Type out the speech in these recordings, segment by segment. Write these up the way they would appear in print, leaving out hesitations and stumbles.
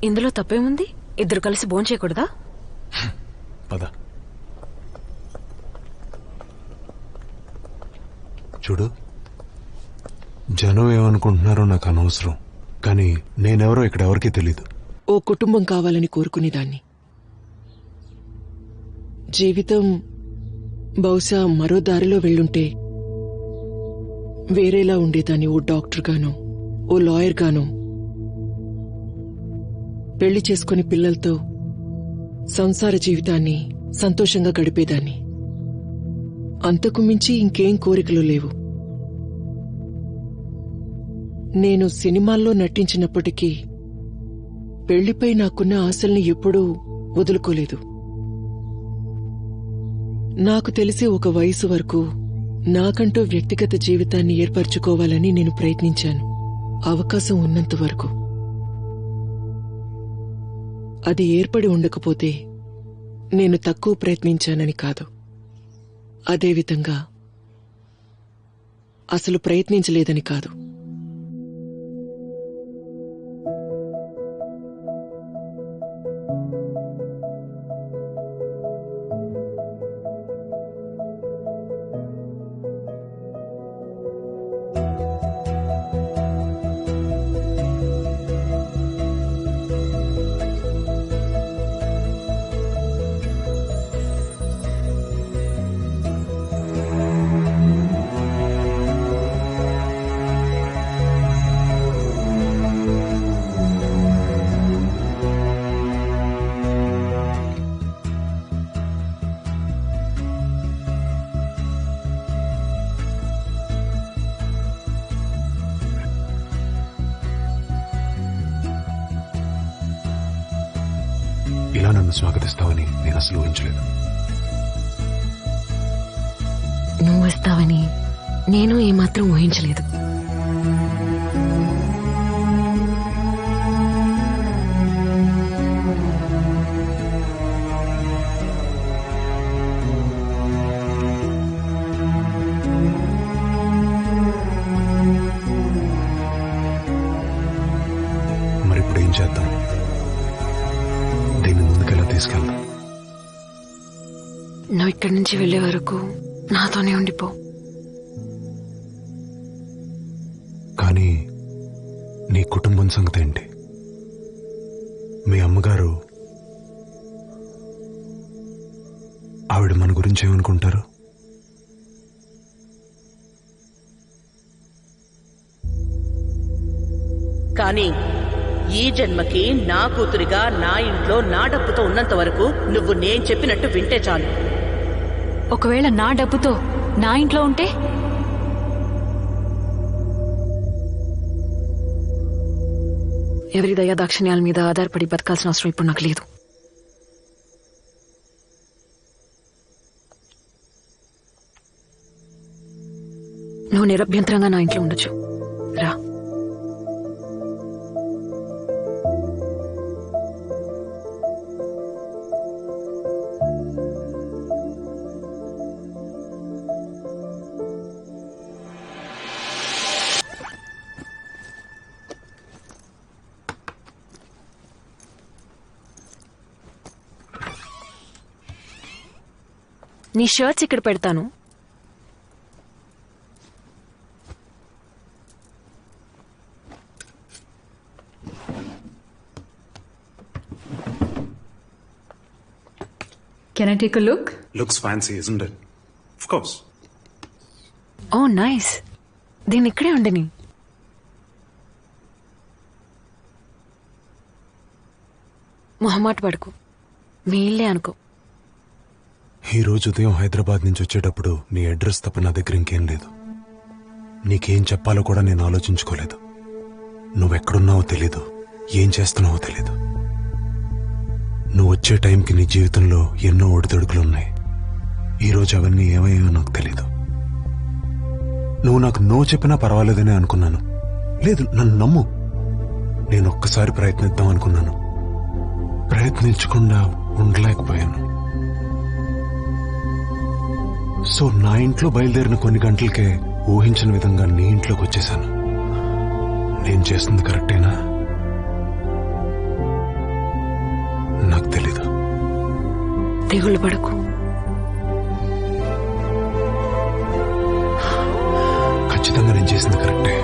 ఇందులో తప్పేముంది? ఇద్దరు కలిసి భోంచేయకూడదా? పద. చూడు, జనం ఏమనుకుంటున్నారో నాకు అనవసరం, కానీ నేనెవరో ఇక్కడ ఎవరికీ తెలీదు. ఓ కుటుంబం కావాలని కోరుకునేదాన్ని. జీవితం బహుశా మరో దారిలో వెళ్ళుంటే వేరేలా ఉండేదాన్ని. ఓ డాక్టర్ గానో, ఓ లాయర్ గానో, పెళ్లి చేసుకుని పిల్లలతో సంసార జీవితాన్ని సంతోషంగా గడిపేదాన్ని. అంతకు మించి ఇంకేం కోరికలు లేవు. నేను సినిమాల్లో నటించినప్పటికీ పెళ్లిపై నాకున్న ఆశల్ని ఎప్పుడూ వదులుకోలేదు. నాకు తెలిసి ఒక వయసు వరకు నాకంటూ వ్యక్తిగత జీవితాన్ని ఏర్పరచుకోవాలని నేను ప్రయత్నించాను, అవకాశం ఉన్నంత వరకు. అది ఏర్పడి ఉండకపోతే నేను తక్కువ ప్రయత్నించానని కాదు, అదేవిధంగా అసలు ప్రయత్నించలేదని కాదు. ఇలా నన్ను స్వాగతిస్తావని నేను అసలు ఊహించలేదు. నువ్వు వస్తావని నేను ఏమాత్రం ఊహించలేదు. మరిప్పుడు ఏం చేద్దాం? దీన్ని ముందుకెలా తీసుకెళ్దాం? నువ్వు ఇక్కడి నుంచి వెళ్లే వరకు నాతోనే ఉండిపో. కానీ నీ కుటుంబం సంగతి ఏంటి? మీ అమ్మగారు, ఆవిడ మన గురించి ఏమనుకుంటారు? కానీ ఈ జన్మకి నా కూతురిగా నా ఇంట్లో నా డబ్బుతో ఉన్నంత వరకు నువ్వు నేను చెప్పినట్టు వింటే చాలు. ఒకవేళ నా డబ్బుతో నా ఇంట్లో ఉంటే ఎవరి దయా దాక్షిణ్యాల మీద ఆధారపడి బతకాల్సిన అవసరం ఇప్పుడు నాకు లేదు. నువ్వు నిరభ్యంతరంగా నా ఇంట్లో ఉండొచ్చు. రా. నీ షర్ట్స్ ఇక్కడ పెడతాను. Can I take a look? Looks fancy, isn't it? Of course. Oh nice. దీన్ని ఇక్కడే ఉండని. మొహమాట పడుకు, మీ ఇల్లే అనుకో. ఈ రోజు ఉదయం హైదరాబాద్ నుంచి వచ్చేటప్పుడు నీ అడ్రస్ తప్ప నా దగ్గర ఇంకేం లేదు. నీకేం చెప్పాలో కూడా నేను ఆలోచించుకోలేదు. నువ్వెక్కడున్నావో తెలీదు, ఏం చేస్తున్నావో తెలీదు. నువ్వు వచ్చే టైంకి నీ జీవితంలో ఎన్నో ఒడిదొడుకులున్నాయి. ఈరోజు అవన్నీ ఏమయ్యాయో నాకు తెలీదు. నువ్వు నాకు నో చెప్పినా పర్వాలేదని అనుకున్నాను. లేదు, నన్ను నమ్ము. నేను ఒక్కసారి ప్రయత్నిద్దాం అనుకున్నాను. ప్రయత్నించకుండా ఉండలేకపోయాను. సో నా ఇంట్లో బయలుదేరిన కొన్ని గంటలకే ఊహించిన విధంగా నీ ఇంట్లోకి వచ్చేశాను. నేను చేస్తుంది కరెక్టేనా? దిగులు పడకు. ఖచ్చితంగా నేను చేసింది కరెక్టే.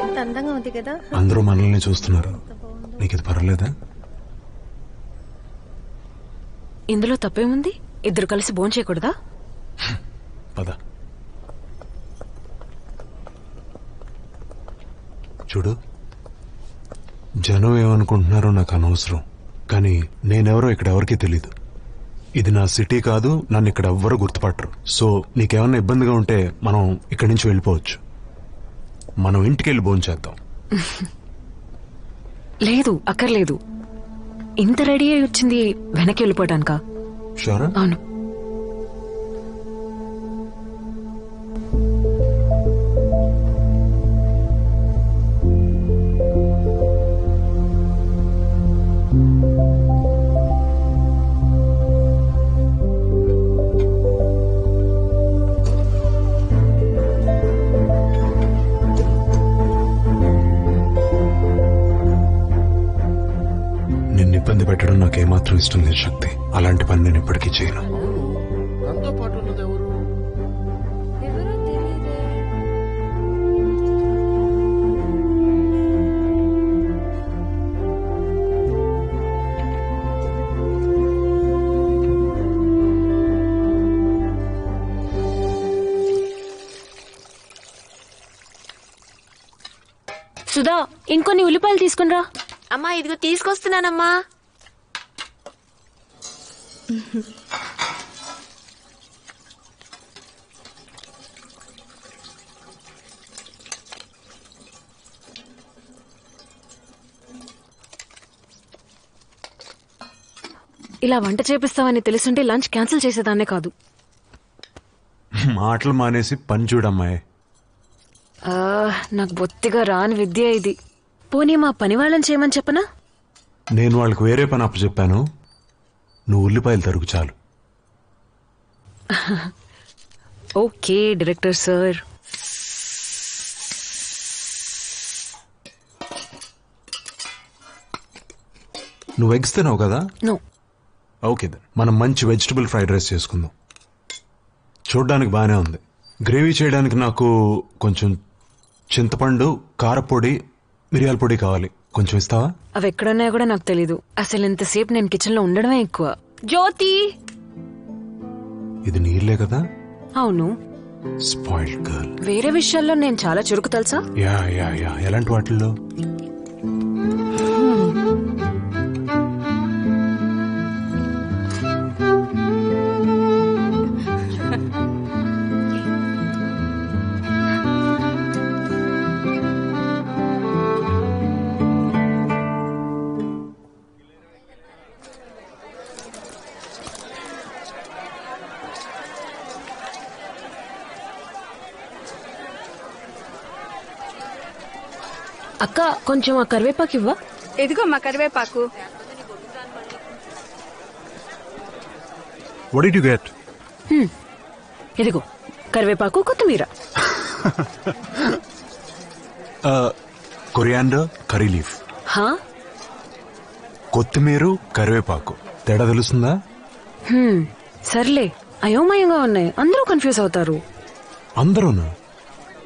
ఎంత అందంగా ఉంది కదా. అందరూ మనల్ని చూస్తున్నారు. నీకు ఇది పర్వాలేదా? ఇందులో తప్పేముంది? ఇద్దరు కలిసి భోంచేయకూడదా? పద. చూడు, జనం ఏమనుకుంటున్నారో నాకు అనవసరం, కానీ నేనెవరో ఇక్కడ ఎవరికీ తెలీదు. ఇది నా సిటీ కాదు, నన్ను ఇక్కడ ఎవ్వరూ గుర్తుపట్టరు. సో నీకేమన్నా ఇబ్బందిగా ఉంటే మనం ఇక్కడి నుంచి వెళ్ళిపోవచ్చు. మనం ఇంటికి వెళ్ళి భోంచేద్దాం. లేదు, అక్కర్లేదు. ఇంత రెడీ అయి వచ్చింది వెనక్కి వెళ్ళిపోవటానికా? షూరా? అవును. నిన్ను ఇబ్బంది పెట్టడం నాకేమాత్రం ఇష్టం లేదు శక్తి. అలాంటి పని నేను ఇప్పటికీ చేయను. తనతో పాటు ఉన్నది ఎవరు? సుధా, ఇంకొన్ని ఉల్లిపాయలు తీసుకునిరా. అమ్మా ఇదిగో తీసుకొస్తున్నానమ్మా. ఇలా వంట చేపిస్తావని తెలుసుంటే లంచ్ క్యాన్సిల్ చేసేదాన్నే కాదు. మాటలు మానేసి పని చూడమ్మాయి. నాకు బొత్తిగా రాని విద్య ఇది. పోనీ మా పని వాళ్ళని చేయమని చెప్పనా? నేను వాళ్ళకి వేరే పని అప్పచెప్పాను. నువ్వు ఉల్లిపాయలు తరుగు చాలు. Okay director sir. నువ్వు ఎగ్స్ తినావు కదా? నో. ఓకే దెన్ మనం మంచి వెజిటబుల్ ఫ్రైడ్ రైస్ చేసుకుందాం. చూడ్డానికి బాగానే ఉంది. గ్రేవీ చేయడానికి నాకు కొంచెం చింతపండు, కారపొడి, మిరియాల పొడి కావాలి. కొంచెం ఇస్తావా? అవి ఎక్కడున్నాయో కూడా నాకు తెలీదు. అసలు ఇంతసేపు నేను కిచెన్ లో ఉండడమే ఎక్కువ. జ్యోతి. ఇది నీళ్ళే కదా? అవును. Spoiled girl. వేరే విషయాల్లో నేను చాలా చురుకు తెలుసా? Yeah yeah yeah. ఎలాంటి వాటిల్లో? అక్క, కొంచెం ఆ కరివేపాకు ఇవ్వా. ఇదిగో మా కరివేపాకు. What did you get? ఇదిగో కరివేపాకు, కొత్తిమీర. Coriander, curry leaf. హా? కొత్తిమీర, కరివేపాకు. తేడా తెలుస్తుందా? సర్లే, అయోమయంగా ఉన్నాయి. అందరూ కన్ఫ్యూజ్ అవుతారు. అందరూనా?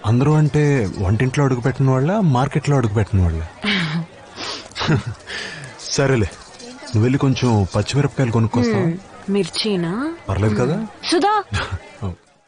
అందరూ అంటే వంటింట్లో అడుగు పెట్టిన వాళ్ళ, మార్కెట్లో అడుగు పెట్టిన వాళ్ళ? సరేలే, నువ్వు వెళ్ళి కొంచెం పచ్చిమిరపకాయలు కొనుక్కొస్తావా? మిర్చీనా? పర్లేదు కదా? సుధా.